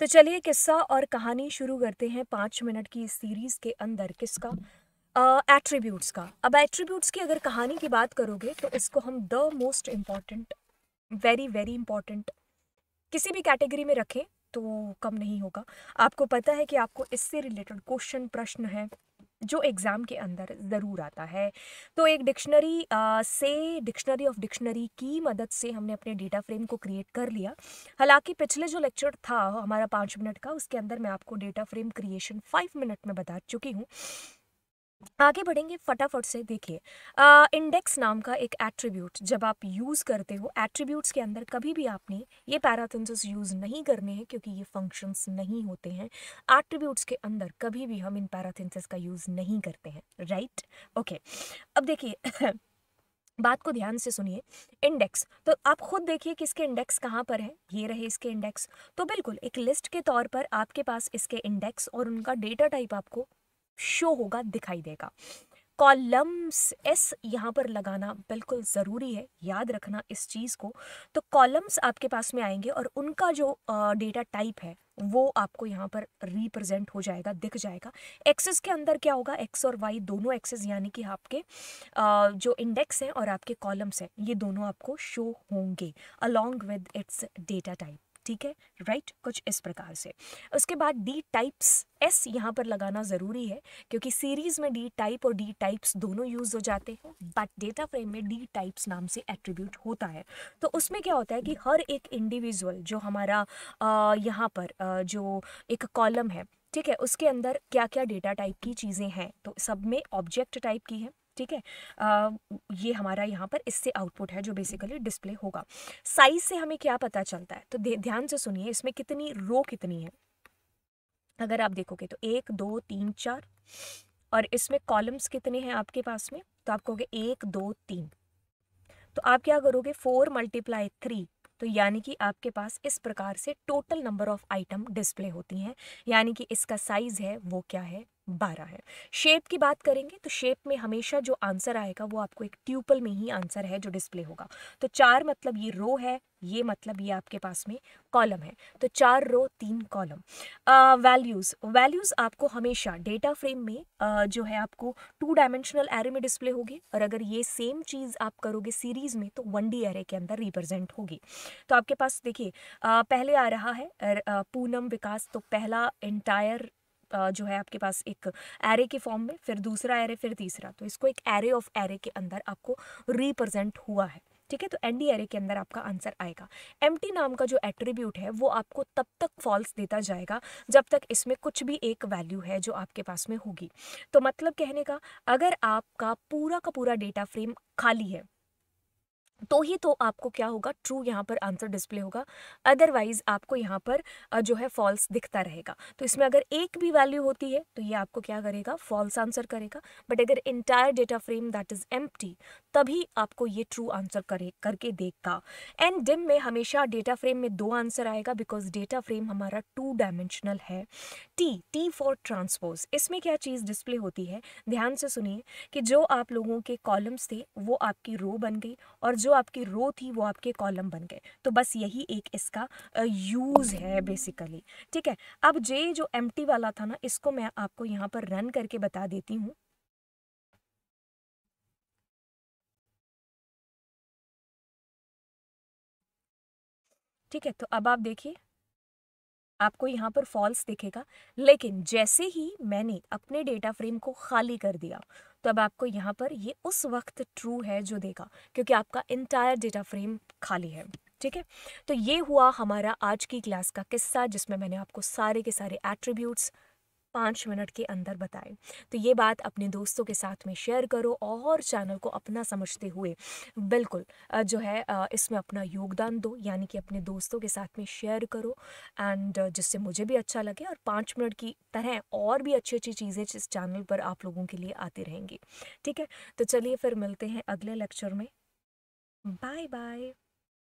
तो चलिए किस्सा और कहानी शुरू करते हैं 5 मिनट की इस सीरीज के अंदर। किसका? एट्रीब्यूट्स का। अब एट्रीब्यूट्स की अगर कहानी की बात करोगे तो इसको हम the most important, very very important किसी भी कैटेगरी में रखें तो कम नहीं होगा। आपको पता है कि आपको इससे रिलेटेड क्वेश्चन प्रश्न है जो एग्ज़ाम के अंदर ज़रूर आता है। तो एक डिक्शनरी ऑफ डिक्शनरी की मदद से हमने अपने डेटा फ्रेम को क्रिएट कर लिया। हालांकि पिछले जो लेक्चर था हमारा 5 मिनट का, उसके अंदर मैं आपको डेटा फ्रेम क्रिएशन 5 मिनट में बता चुकी हूँ। आगे बढ़ेंगे फटाफट से। देखिए, इंडेक्स नाम का एक एट्रीब्यूट जब आप यूज़ करते हो, एट्रीब्यूट्स के अंदर कभी भी आपने ये पैराथेसिस यूज़ नहीं करने हैं क्योंकि ये फंक्शंस नहीं होते हैं। एट्रीब्यूट्स के अंदर कभी भी हम इन पैराथेसिस का यूज़ नहीं करते हैं, राइट? ओके, अब देखिए बात को ध्यान से सुनिए। इंडेक्स, तो आप खुद देखिए कि इसके इंडेक्स कहाँ पर है। ये रहे इसके इंडेक्स। तो बिल्कुल एक लिस्ट के तौर पर आपके पास इसके इंडेक्स और उनका डेटा टाइप आपको शो होगा, दिखाई देगा। कॉलम्स एस यहाँ पर लगाना बिल्कुल ज़रूरी है, याद रखना इस चीज़ को। तो कॉलम्स आपके पास में आएंगे और उनका जो डेटा टाइप है वो आपको यहाँ पर रिप्रेजेंट हो जाएगा, दिख जाएगा। एक्सेस के अंदर क्या होगा, एक्स और वाई दोनों एक्सेस यानी कि आपके जो इंडेक्स हैं और आपके कॉलम्स हैं ये दोनों आपको शो होंगे along with its data type. ठीक है, राइट? कुछ इस प्रकार से। उसके बाद डी टाइप्स एस यहाँ पर लगाना ज़रूरी है क्योंकि सीरीज में डी टाइप और डी टाइप्स दोनों यूज हो जाते हैं, बट डेटा फ्रेम में डी टाइप्स नाम से एट्रीब्यूट होता है। तो उसमें क्या होता है कि हर एक इंडिविजुअल जो हमारा यहाँ पर जो एक कॉलम है, ठीक है, उसके अंदर क्या क्या डेटा टाइप की चीज़ें हैं, तो सब में ऑब्जेक्ट टाइप की है। ठीक है, ये हमारा यहाँ पर इससे आउटपुट है जो बेसिकली डिस्प्ले होगा। साइज से हमें क्या पता चलता है, तो ध्यान से सुनिए, इसमें कितनी रो कितनी है। अगर आप देखोगे तो 1 2 3 4, और इसमें कॉलम्स कितने हैं आपके पास में, तो आप कहोगे 1 2 3। तो आप क्या करोगे, 4 × 3, तो यानी कि आपके पास इस प्रकार से total number of item display होती हैं, यानी कि इसका साइज है वो क्या है, 12 है। शेप की बात करेंगे तो शेप में हमेशा जो आंसर आएगा वो आपको एक ट्यूपल में ही आंसर है जो डिस्प्ले होगा। तो 4 मतलब ये रो है, ये मतलब ये आपके पास में कॉलम है। तो 4 रो 3 कॉलम। वैल्यूज आपको हमेशा डेटा फ्रेम में जो है आपको 2 डायमेंशनल एरे में डिस्प्ले होगी, और अगर ये सेम चीज़ आप करोगे सीरीज में तो 1D एरे के अंदर रिप्रेजेंट होगी। तो आपके पास देखिए पहले आ रहा है पूनम विकास, तो पहला इंटायर जो है आपके पास एक एरे के फॉर्म में, फिर दूसरा एरे, फिर तीसरा, तो इसको एक एरे ऑफ एरे के अंदर आपको रिप्रेजेंट हुआ है। ठीक है, तो एनडी एरे के अंदर आपका आंसर आएगा। एम्प्टी नाम का जो एट्रीब्यूट है वो आपको तब तक फॉल्स देता जाएगा जब तक इसमें कुछ भी एक वैल्यू है जो आपके पास में होगी। तो मतलब कहने का, अगर आपका पूरा का पूरा डेटा फ्रेम खाली है तो ही तो आपको क्या होगा, ट्रू यहाँ पर आंसर डिस्प्ले होगा। अदरवाइज आपको यहाँ पर जो है फॉल्स दिखता रहेगा। तो इसमें अगर एक भी वैल्यू होती है तो ये आपको क्या करेगा, फॉल्स आंसर करेगा। बट अगर entire data frame that is empty, तभी आपको ये ट्रू आंसर करके देगा। एंड डिम में हमेशा डेटा फ्रेम में 2 आंसर आएगा बिकॉज डेटा फ्रेम हमारा 2 डायमेंशनल है। टी फॉर ट्रांसपोज, इसमें क्या चीज़ डिस्प्ले होती है, ध्यान से सुनिए कि जो आप लोगों के कॉलम्स थे वो आपकी रो बन गई और जो आपकी रो थी वो आपके कॉलम बन गए। तो बस यही एक इसका यूज़ है बेसिकली। ठीक है, अब जे जो एम्प्टी वाला था ना, इसको मैं आपको यहाँ पर रन करके बता देती हूँ। ठीक है, तो अब आप देखिए, आपको यहाँ पर फॉल्स दिखेगा, लेकिन जैसे ही मैंने अपने डेटा फ्रेम को खाली कर दिया तो अब आपको यहाँ पर ये उस वक्त ट्रू है जो देगा, क्योंकि आपका इंटायर डेटा फ्रेम खाली है। ठीक है, तो ये हुआ हमारा आज की क्लास का किस्सा जिसमें मैंने आपको सारे के सारे एट्रीब्यूट्स 5 मिनट के अंदर बताएं। तो ये बात अपने दोस्तों के साथ में शेयर करो और चैनल को अपना समझते हुए बिल्कुल जो है इसमें अपना योगदान दो, यानी कि अपने दोस्तों के साथ में शेयर करो, एंड जिससे मुझे भी अच्छा लगे और 5 मिनट की तरह और भी अच्छी अच्छी चीज़ें इस चैनल पर आप लोगों के लिए आती रहेंगी। ठीक है, तो चलिए फिर मिलते हैं अगले लेक्चर में। Bye bye.